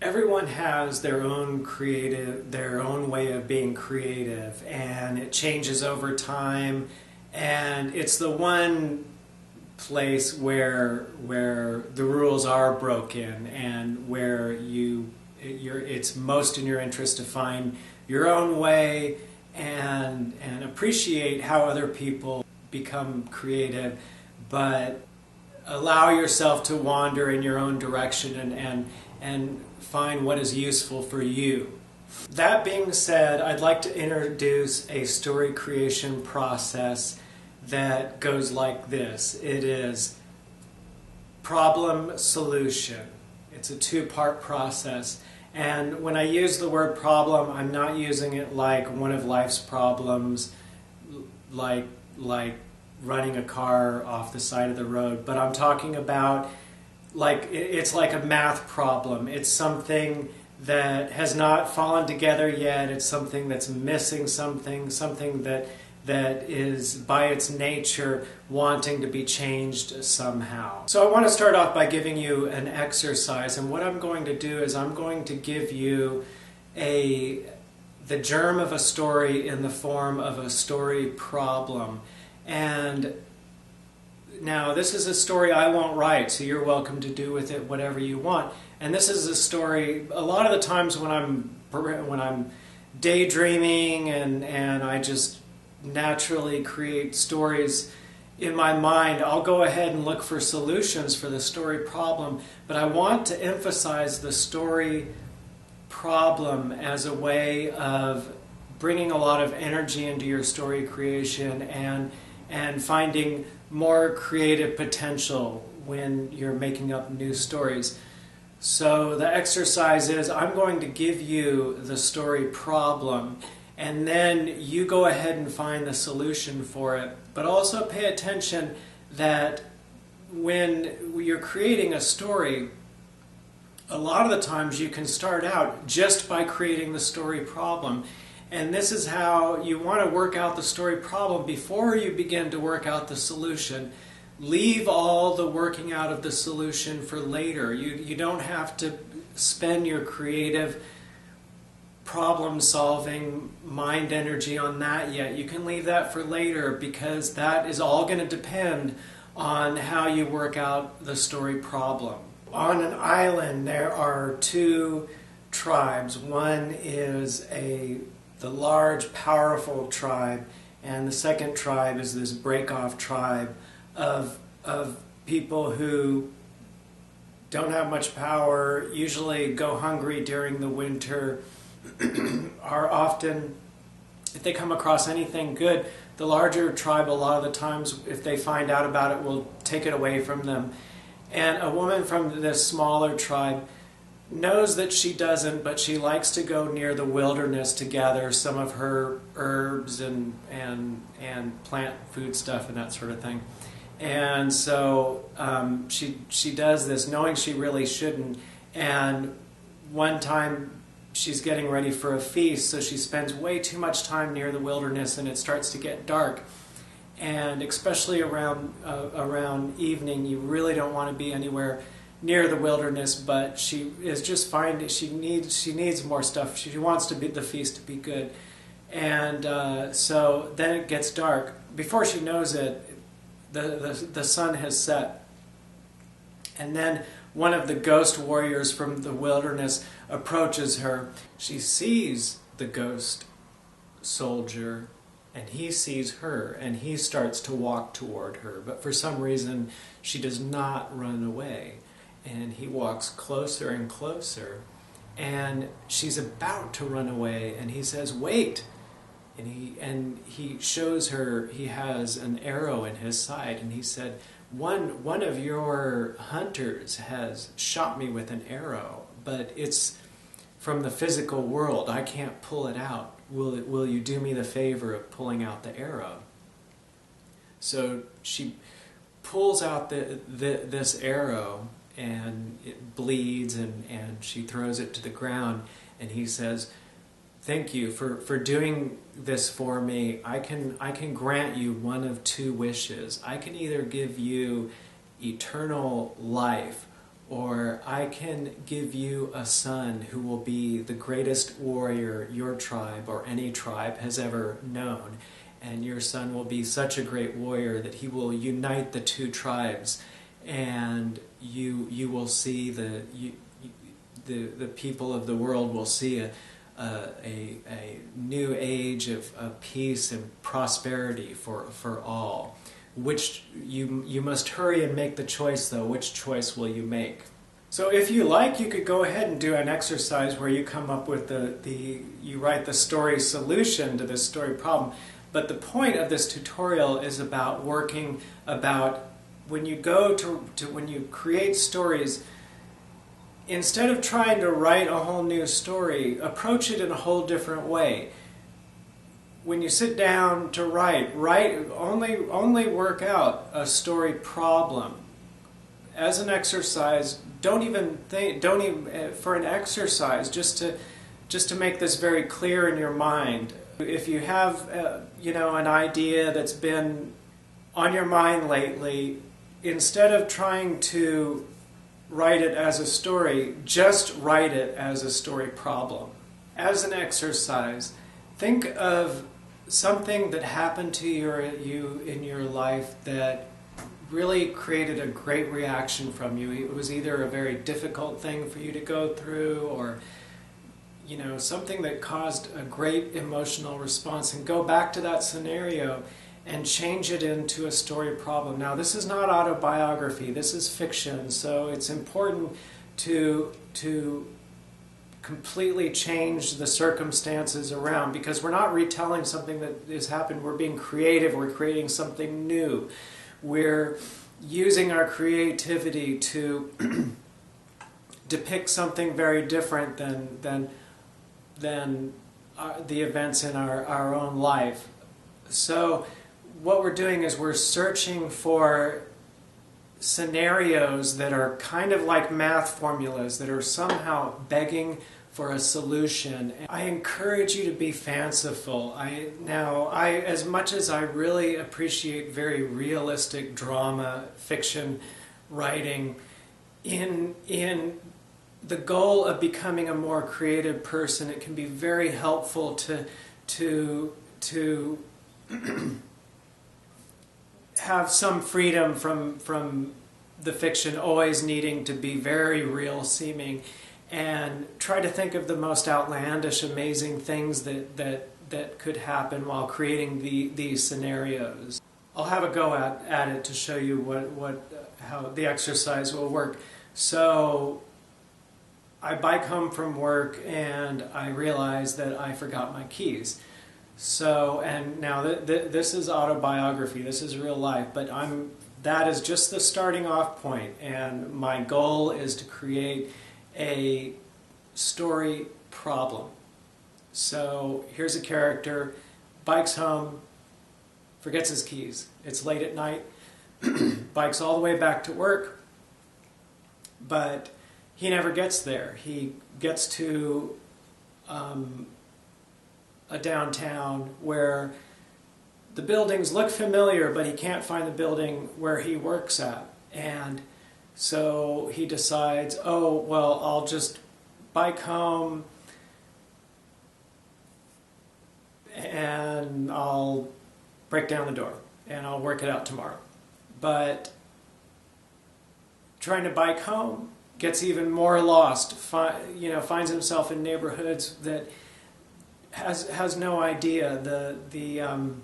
Everyone has their own way of being creative, and it changes over time, and it's the one place where the rules are broken and where it's most in your interest to find your own way and appreciate how other people become creative, but allow yourself to wander in your own direction and find what is useful for you. That being said, I'd like to introduce a story creation process that goes like this. It is problem solution. It's a two-part process. And when I use the word problem, I'm not using it like one of life's problems, like running a car off the side of the road, but I'm talking about it's like a math problem. It's something that has not fallen together yet. It's something that's missing something that is by its nature wanting to be changed somehow. So I want to start off by giving you an exercise, and what I'm going to do is I'm going to give you the germ of a story in the form of a story problem. And now, this is a story I won't write, so you're welcome to do with it whatever you want. And this is a story, a lot of the times when I'm daydreaming and I just naturally create stories in my mind, I'll go ahead and look for solutions for the story problem. But I want to emphasize the story problem as a way of bringing a lot of energy into your story creation and finding more creative potential when you're making up new stories. So the exercise is I'm going to give you the story problem, and then you go ahead and find the solution for it. But also pay attention that when you're creating a story, a lot of the times you can start out just by creating the story problem. And this is how you want to work out the story problem before you begin to work out the solution. Leave all the working out of the solution for later. You don't have to spend your creative problem-solving mind energy on that yet. You can leave that for later because that is all going to depend on how you work out the story problem. On an island, there are two tribes. One is the large, powerful tribe, and the second tribe is this break-off tribe of people who don't have much power, usually go hungry during the winter, are often, if they come across anything good, the larger tribe a lot of the times, if they find out about it, will take it away from them. And a woman from this smaller tribe knows that she doesn't, but she likes to go near the wilderness to gather some of her herbs and plant food stuff and that sort of thing. And so she does this knowing she really shouldn't. And one time she's getting ready for a feast, so she spends way too much time near the wilderness, and it starts to get dark. And especially around evening, you really don't want to be anywhere near the wilderness, but she is just finding she needs more stuff. She wants the feast to be good, and so then it gets dark. Before she knows it, the sun has set, and then one of the ghost warriors from the wilderness approaches her. She sees the ghost soldier, and he sees her, and he starts to walk toward her, but for some reason she does not run away. And he walks closer and closer, and she's about to run away, and he says, "Wait!" And he shows her he has an arrow in his side, and he said, one of your hunters has shot me with an arrow, but it's from the physical world. I can't pull it out. Will you do me the favor of pulling out the arrow? So she pulls out this arrow, and it bleeds, and she throws it to the ground, and he says, "Thank you for doing this for me. I can grant you one of two wishes. I can either give you eternal life, or I can give you a son who will be the greatest warrior your tribe or any tribe has ever known. And your son will be such a great warrior that he will unite the two tribes, and you will see the people of the world will see a new age of peace and prosperity for all. Which you must hurry and make the choice, though. Which choice will you make? So if you like, you could go ahead and do an exercise where you come up with you write the story solution to this story problem. But the point of this tutorial is about when you go when you create stories, instead of trying to write a whole new story, approach it in a whole different way. When you sit down to write only work out a story problem. As an exercise, don't even for an exercise, just to make this very clear in your mind. If you have an idea that's been on your mind lately, instead of trying to write it as a story, just write it as a story problem. As an exercise, think of something that happened to you in your life that really created a great reaction from you. It was either a very difficult thing for you to go through, or something that caused a great emotional response, and go back to that scenario and change it into a story problem. Now, this is not autobiography, this is fiction, so it's important to completely change the circumstances around, because we're not retelling something that has happened. We're being creative, we're creating something new. We're using our creativity to depict something very different than the events in our own life. So what we're doing is we're searching for scenarios that are kind of like math formulas that are somehow begging for a solution. I encourage you to be fanciful. As much as I really appreciate very realistic drama, fiction writing, in the goal of becoming a more creative person, it can be very helpful to have some freedom from the fiction always needing to be very real seeming, and try to think of the most outlandish, amazing things that could happen while creating these scenarios. I'll have a go at it to show you how the exercise will work. So I bike home from work and I realize that I forgot my keys. So, and now this is autobiography, this is real life, but that is just the starting off point, and my goal is to create a story problem. So here's a character, bikes home, forgets his keys. It's late at night, bikes all the way back to work, but he never gets there. He gets to a downtown where the buildings look familiar, but he can't find the building where he works at. And so he decides, oh, well, I'll just bike home and I'll break down the door and I'll work it out tomorrow. But trying to bike home, gets even more lost, finds himself in neighborhoods that has no idea. The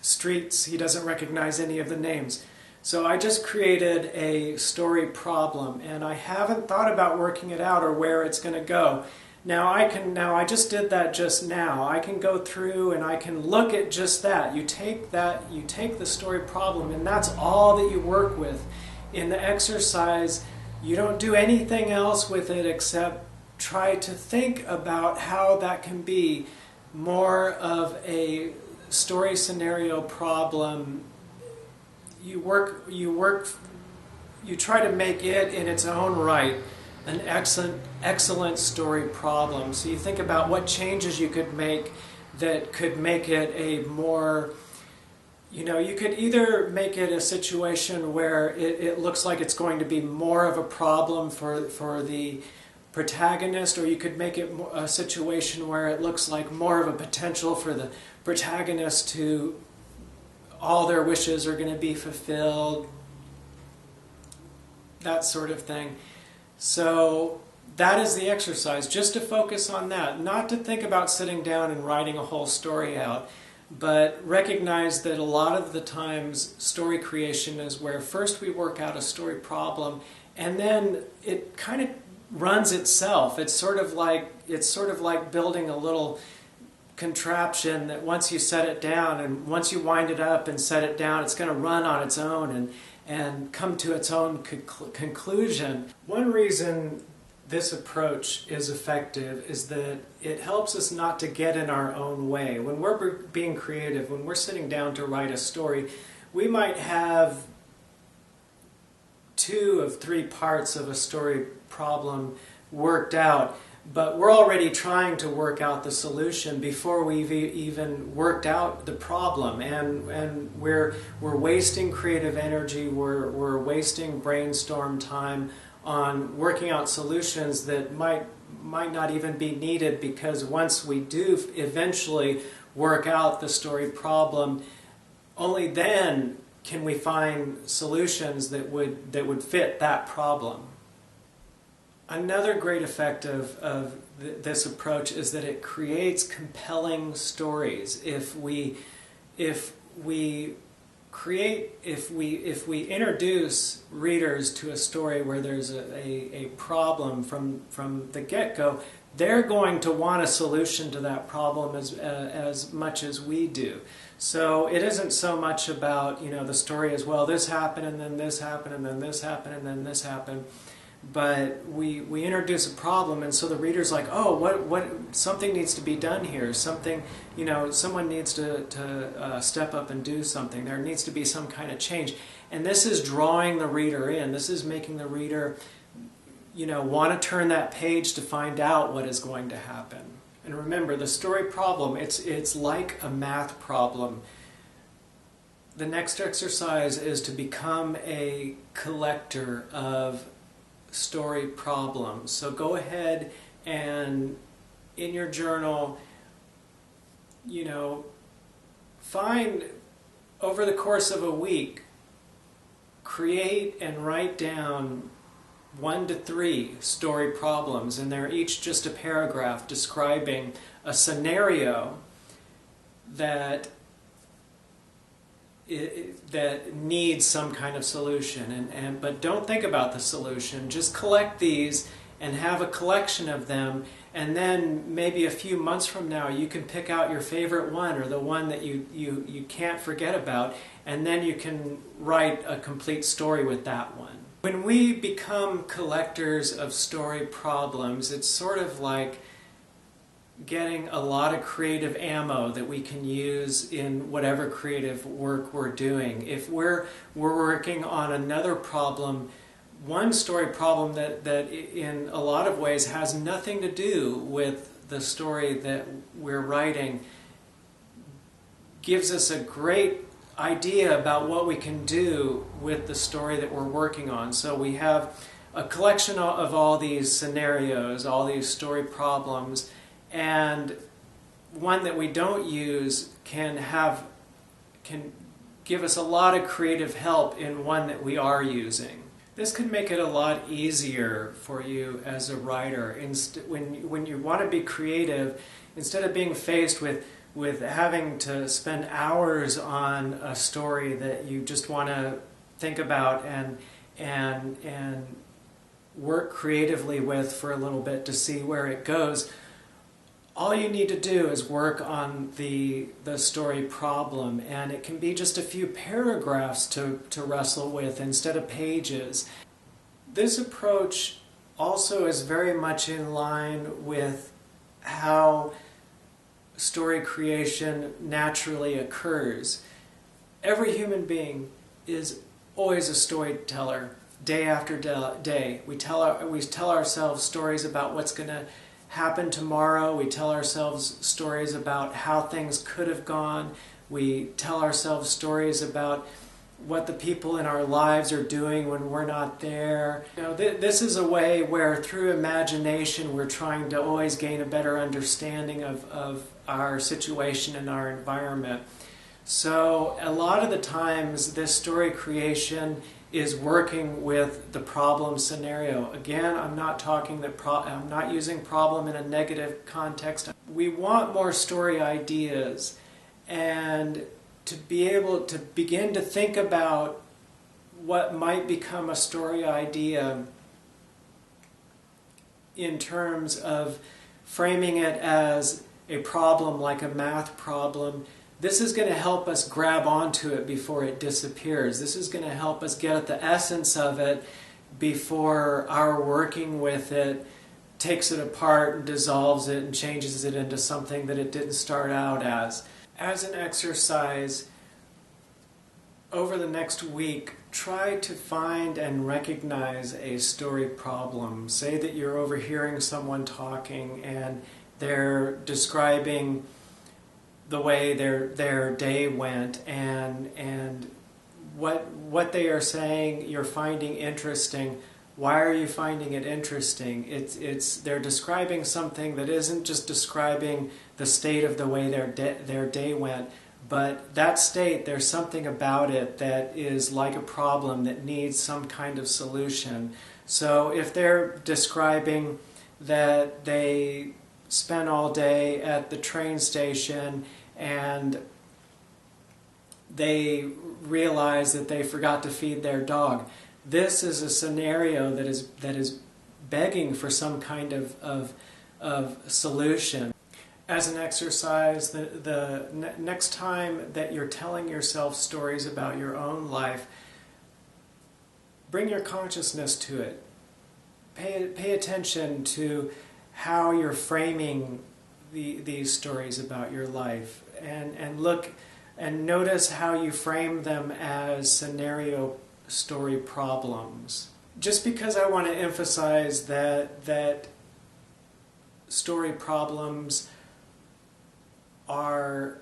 streets, he doesn't recognize any of the names. So I just created a story problem, and I haven't thought about working it out or where it's going to go. Now I just did that just now. I can go through and I can look at just that. You take the story problem, and that's all that you work with. In the exercise, you don't do anything else with it except try to think about how that can be more of a story scenario problem. You try to make it in its own right an excellent story problem. So you think about what changes you could make that could make it a more You could either make it a situation where it looks like it's going to be more of a problem for the protagonist, or you could make it a situation where it looks like more of a potential for the protagonist to, all their wishes are going to be fulfilled, that sort of thing. So that is the exercise, just to focus on that, not to think about sitting down and writing a whole story out, but recognize that a lot of the times story creation is where first we work out a story problem and then it kind of runs itself. It's sort of like building a little contraption that once you set it down and once you wind it up and set it down, it's going to run on its own and come to its own conclusion. One reason this approach is effective is that it helps us not to get in our own way. When we're being creative, when we're sitting down to write a story, we might have 2 of 3 parts of a story problem worked out, but we're already trying to work out the solution before we've even worked out the problem, and we're wasting creative energy, we're wasting brainstorm time on working out solutions that might not even be needed, because once we do eventually work out the story problem, only then can we find solutions that would fit that problem. Another great effect of this approach is that it creates compelling stories. If we introduce readers to a story where there's a problem from the get-go, they're going to want a solution to that problem as much as we do. So it isn't so much about, the story as, well, this happened and then this happened and then this happened and then this happened. But we introduce a problem, and so the reader's like, oh, what something needs to be done here. Something, someone needs to step up and do something. There needs to be some kind of change. And this is drawing the reader in. This is making the reader, want to turn that page to find out what is going to happen. And remember, the story problem, it's like a math problem. The next exercise is to become a collector of story problems. So go ahead and in your journal, find, over the course of a week, create and write down 1 to 3 story problems, and they're each just a paragraph describing a scenario that needs some kind of solution, but don't think about the solution. Just collect these and have a collection of them, and then maybe a few months from now you can pick out your favorite one, or the one that you can't forget about, and then you can write a complete story with that one. When we become collectors of story problems, it's sort of like getting a lot of creative ammo that we can use in whatever creative work we're doing. If we're working on another problem, one story problem that in a lot of ways has nothing to do with the story that we're writing, gives us a great idea about what we can do with the story that we're working on. So we have a collection of all these scenarios, all these story problems, and one that we don't use can give us a lot of creative help in one that we are using. This could make it a lot easier for you as a writer. When you want to be creative, instead of being faced with having to spend hours on a story that you just want to think about and work creatively with for a little bit to see where it goes, all you need to do is work on the story problem, and it can be just a few paragraphs to wrestle with instead of pages. This approach also is very much in line with how story creation naturally occurs. Every human being is always a storyteller, day after day. We tell ourselves stories about what's going to happen tomorrow. We tell ourselves stories about how things could have gone. We tell ourselves stories about what the people in our lives are doing when we're not there. This is a way where through imagination we're trying to always gain a better understanding of our situation and our environment. So a lot of the times this story creation is working with the problem scenario. Again, I'm not using problem in a negative context. We want more story ideas, and to be able to begin to think about what might become a story idea in terms of framing it as a problem, like a math problem. This is going to help us grab onto it before it disappears. This is going to help us get at the essence of it before our working with it takes it apart and dissolves it and changes it into something that it didn't start out as. As an exercise, over the next week, try to find and recognize a story problem. Say that you're overhearing someone talking and they're describing the way their day went, and what they are saying you're finding interesting. Why are you finding it interesting? They're describing something that isn't just describing the state of the way their day went, but that state, there's something about it that is like a problem that needs some kind of solution. So if they're describing that they spent all day at the train station and they realize that they forgot to feed their dog, this is a scenario that is begging for some kind of solution. As an exercise, the next time that you're telling yourself stories about your own life, bring your consciousness to it. Pay attention to how you're framing these stories about your life, and look and notice how you frame them as scenario story problems. Just because I want to emphasize that story problems are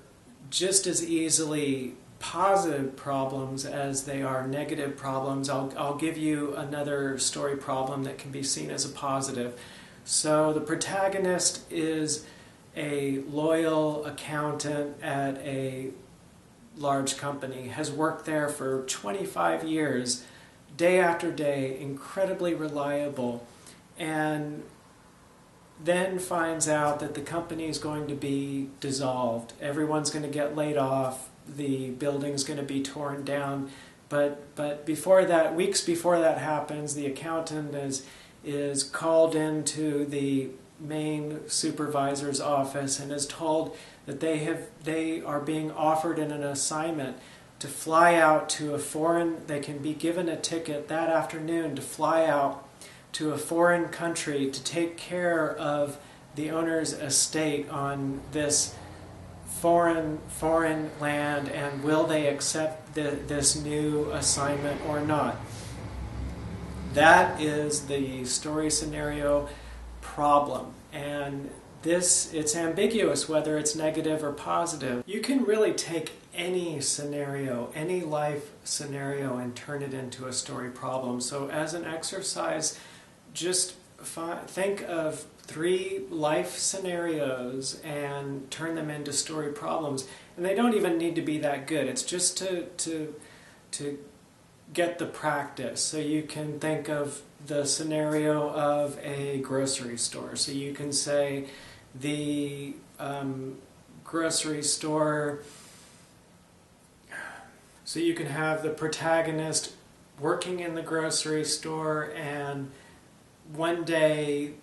just as easily positive problems as they are negative problems, I'll give you another story problem that can be seen as a positive. So the protagonist is a loyal accountant at a large company, has worked there for 25 years, day after day, incredibly reliable, and then finds out that the company is going to be dissolved. Everyone's going to get laid off. The building's going to be torn down. But before that, weeks before that happens, the accountant is called into the main supervisor's office and is told that they are being offered an assignment to fly out to a foreign. They can be given a ticket that afternoon to fly out to a foreign country to take care of the owner's estate on this foreign land, and will they accept this new assignment or not? That is the story scenario problem, and it's ambiguous whether it's negative or positive. You can really take any scenario, any life scenario, and turn it into a story problem. So as an exercise, just think of 3 life scenarios and turn them into story problems. And they don't even need to be that good. It's just to get the practice. So you can think of the scenario of a grocery store. So you can say the grocery store. So you can have the protagonist working in the grocery store, and one day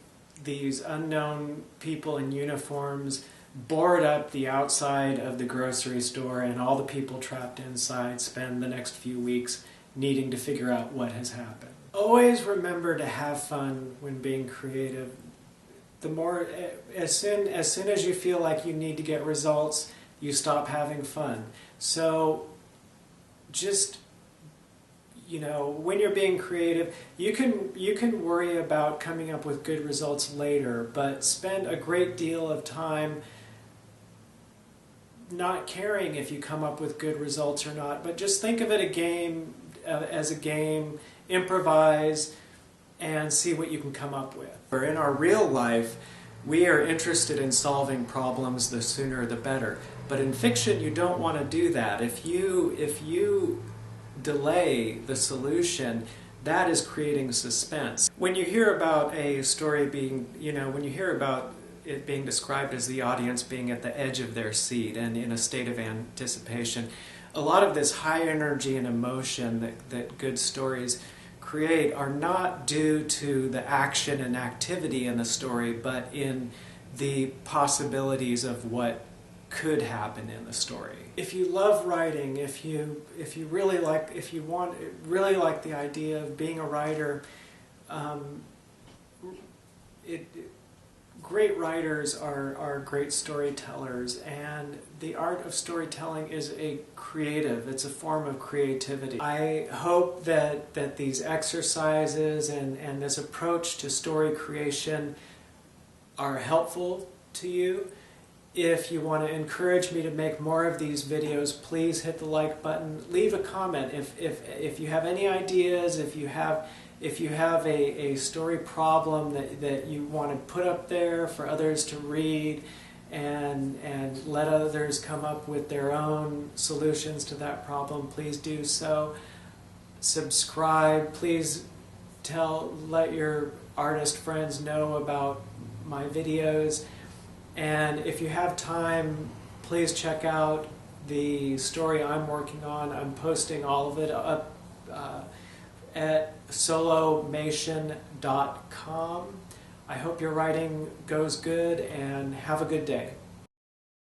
these unknown people in uniforms board up the outside of the grocery store, and all the people trapped inside spend the next few weeks needing to figure out what has happened. Always remember to have fun when being creative. As soon as you feel like you need to get results, you stop having fun. So just, when you're being creative, you can worry about coming up with good results later, but spend a great deal of time not caring if you come up with good results or not, but just think of it as a game, improvise, and see what you can come up with. Or in our real life, we are interested in solving problems, the sooner the better. But in fiction, you don't want to do that. If you delay the solution, that is creating suspense. When you hear about a story being, when you hear about it being described as the audience being at the edge of their seat and in a state of anticipation, a lot of this high energy and emotion that good stories create are not due to the action and activity in the story, but in the possibilities of what could happen in the story. If you love writing, if you really like the idea of being a writer, great writers are great storytellers, and the art of storytelling is it's a form of creativity. I hope that these exercises and this approach to story creation are helpful to you. If you want to encourage me to make more of these videos, please hit the like button. Leave a comment if you have any ideas, if you have a story problem that you want to put up there for others to read, and let others come up with their own solutions to that problem, please do so. Subscribe. Please let your artist friends know about my videos. And if you have time, please check out the story I'm working on. I'm posting all of it up at solomation.com. I hope your writing goes good, and have a good day.